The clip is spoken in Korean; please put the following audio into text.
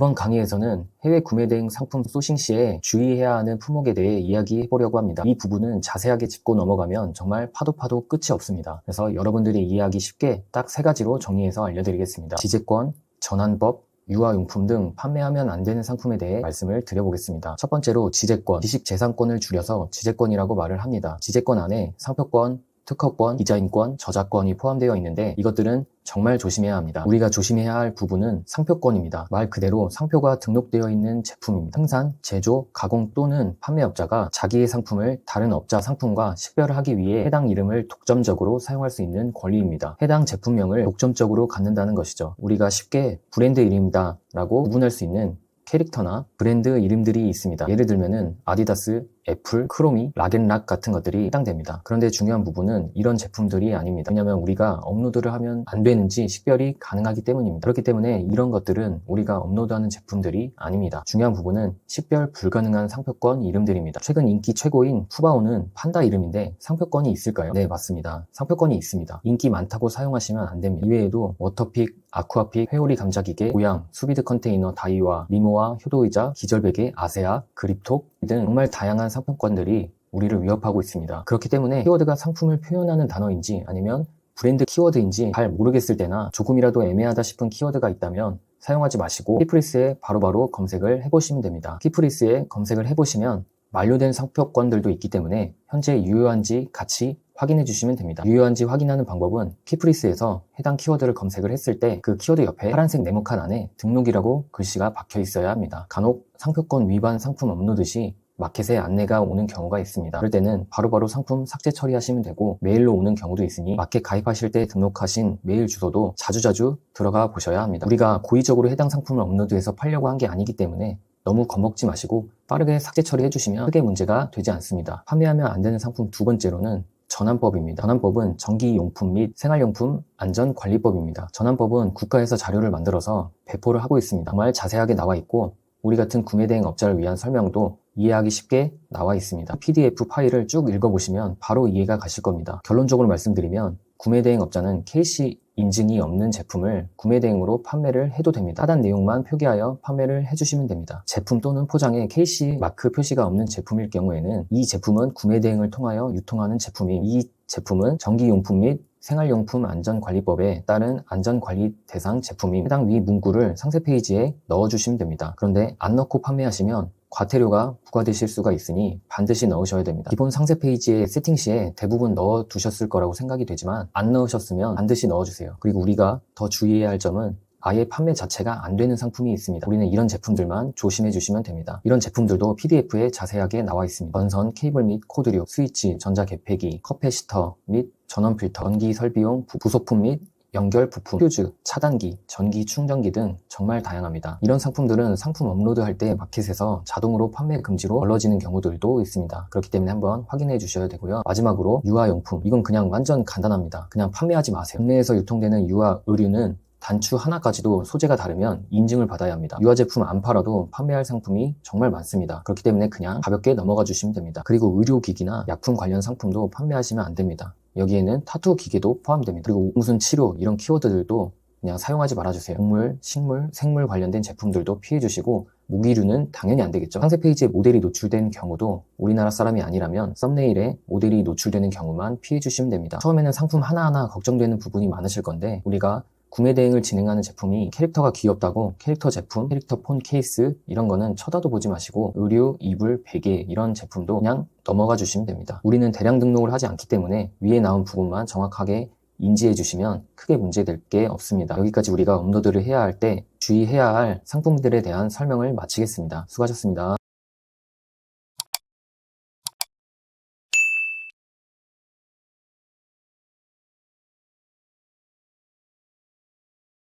이번 강의에서는 해외 구매 대행 상품 소싱 시에 주의해야 하는 품목에 대해 이야기해 보려고 합니다. 이 부분은 자세하게 짚고 넘어가면 정말 파도 끝이 없습니다. 그래서 여러분들이 이해하기 쉽게 딱 3가지로 정리해서 알려드리겠습니다. 지재권, 전환법, 유아용품 등 판매하면 안 되는 상품에 대해 말씀을 드려보겠습니다. 첫 번째로 지재권, 지식재산권을 줄여서 지재권이라고 말을 합니다. 지재권 안에 상표권, 특허권, 디자인권, 저작권이 포함되어 있는데 이것들은 정말 조심해야 합니다. 우리가 조심해야 할 부분은 상표권입니다. 말 그대로 상표가 등록되어 있는 제품입니다. 생산, 제조, 가공 또는 판매업자가 자기의 상품을 다른 업자 상품과 식별하기 위해 해당 이름을 독점적으로 사용할 수 있는 권리입니다. 해당 제품명을 독점적으로 갖는다는 것이죠. 우리가 쉽게 브랜드 이름이다 라고 구분할 수 있는 캐릭터나 브랜드 이름들이 있습니다. 예를 들면은 아디다스, 애플, 크로미, 락앤락 같은 것들이 해당됩니다. 그런데 중요한 부분은 이런 제품들이 아닙니다. 왜냐하면 우리가 업로드를 하면 안 되는지 식별이 가능하기 때문입니다. 그렇기 때문에 이런 것들은 우리가 업로드하는 제품들이 아닙니다. 중요한 부분은 식별 불가능한 상표권 이름들입니다. 최근 인기 최고인 푸바오는 판다 이름인데 상표권이 있을까요? 네, 맞습니다. 상표권이 있습니다. 인기 많다고 사용하시면 안 됩니다. 이외에도 워터픽, 아쿠아픽, 회오리 감자기계, 고양, 수비드 컨테이너, 다이와, 리모아, 효도의자, 기절베개, 아세아, 그립톡 등 정말 다양한 상품권들이 우리를 위협하고 있습니다. 그렇기 때문에 키워드가 상품을 표현하는 단어인지 아니면 브랜드 키워드인지 잘 모르겠을 때나 조금이라도 애매하다 싶은 키워드가 있다면 사용하지 마시고 키프리스에 바로바로 검색을 해보시면 됩니다. 키프리스에 검색을 해보시면 만료된 상표권들도 있기 때문에 현재 유효한지 같이 확인해 주시면 됩니다. 유효한지 확인하는 방법은 키프리스에서 해당 키워드를 검색을 했을 때 그 키워드 옆에 파란색 네모칸 안에 등록이라고 글씨가 박혀 있어야 합니다. 간혹 상표권 위반 상품 업로드 시 마켓에 안내가 오는 경우가 있습니다. 그럴 때는 바로바로 상품 삭제 처리하시면 되고 메일로 오는 경우도 있으니 마켓 가입하실 때 등록하신 메일 주소도 자주자주 들어가 보셔야 합니다. 우리가 고의적으로 해당 상품을 업로드해서 팔려고 한 게 아니기 때문에 너무 겁먹지 마시고 빠르게 삭제 처리해 주시면 크게 문제가 되지 않습니다. 판매하면 안 되는 상품 2번째로는 전환법입니다. 전환법은 전기용품 및 생활용품 안전관리법입니다. 전환법은 국가에서 자료를 만들어서 배포를 하고 있습니다. 정말 자세하게 나와 있고 우리 같은 구매대행 업자를 위한 설명도 이해하기 쉽게 나와 있습니다. PDF 파일을 쭉 읽어보시면 바로 이해가 가실 겁니다. 결론적으로 말씀드리면 구매대행 업자는 KC 인증이 없는 제품을 구매대행으로 판매를 해도 됩니다. 하단 내용만 표기하여 판매를 해주시면 됩니다. 제품 또는 포장에 KC 마크 표시가 없는 제품일 경우에는 이 제품은 구매대행을 통하여 유통하는 제품인 이 제품은 전기용품 및 생활용품 안전관리법에 따른 안전관리 대상 제품인 해당 위 문구를 상세 페이지에 넣어주시면 됩니다. 그런데 안 넣고 판매하시면 과태료가 부과되실 수가 있으니 반드시 넣으셔야 됩니다. 기본 상세 페이지에 세팅 시에 대부분 넣어두셨을 거라고 생각이 되지만 안 넣으셨으면 반드시 넣어주세요. 그리고 우리가 더 주의해야 할 점은 아예 판매 자체가 안 되는 상품이 있습니다. 우리는 이런 제품들만 조심해 주시면 됩니다. 이런 제품들도 PDF에 자세하게 나와 있습니다. 전선, 케이블 및 코드류, 스위치, 전자 개폐기, 컵패시터 및 전원 필터, 전기 설비용, 부속품 및 연결 부품, 퓨즈, 차단기, 전기 충전기 등 정말 다양합니다. 이런 상품들은 상품 업로드할 때 마켓에서 자동으로 판매 금지로 걸러지는 경우들도 있습니다. 그렇기 때문에 한번 확인해 주셔야 되고요. 마지막으로 유아용품, 이건 그냥 완전 간단합니다. 그냥 판매하지 마세요. 국내에서 유통되는 유아 의류는 단추 하나까지도 소재가 다르면 인증을 받아야 합니다. 유아 제품 안 팔아도 판매할 상품이 정말 많습니다. 그렇기 때문에 그냥 가볍게 넘어가 주시면 됩니다. 그리고 의료기기나 약품 관련 상품도 판매하시면 안 됩니다. 여기에는 타투 기계도 포함됩니다. 그리고 무슨 치료 이런 키워드들도 그냥 사용하지 말아주세요. 동물, 식물, 생물 관련된 제품들도 피해주시고 무기류는 당연히 안 되겠죠. 상세 페이지에 모델이 노출된 경우도 우리나라 사람이 아니라면 썸네일에 모델이 노출되는 경우만 피해주시면 됩니다. 처음에는 상품 하나하나 걱정되는 부분이 많으실 건데 우리가 구매 대행을 진행하는 제품이 캐릭터가 귀엽다고 캐릭터 제품, 캐릭터 폰 케이스 이런 거는 쳐다도 보지 마시고 의류, 이불, 베개 이런 제품도 그냥 넘어가 주시면 됩니다. 우리는 대량 등록을 하지 않기 때문에 위에 나온 부분만 정확하게 인지해 주시면 크게 문제될 게 없습니다. 여기까지 우리가 업로드를 해야 할 때 주의해야 할 상품들에 대한 설명을 마치겠습니다. 수고하셨습니다.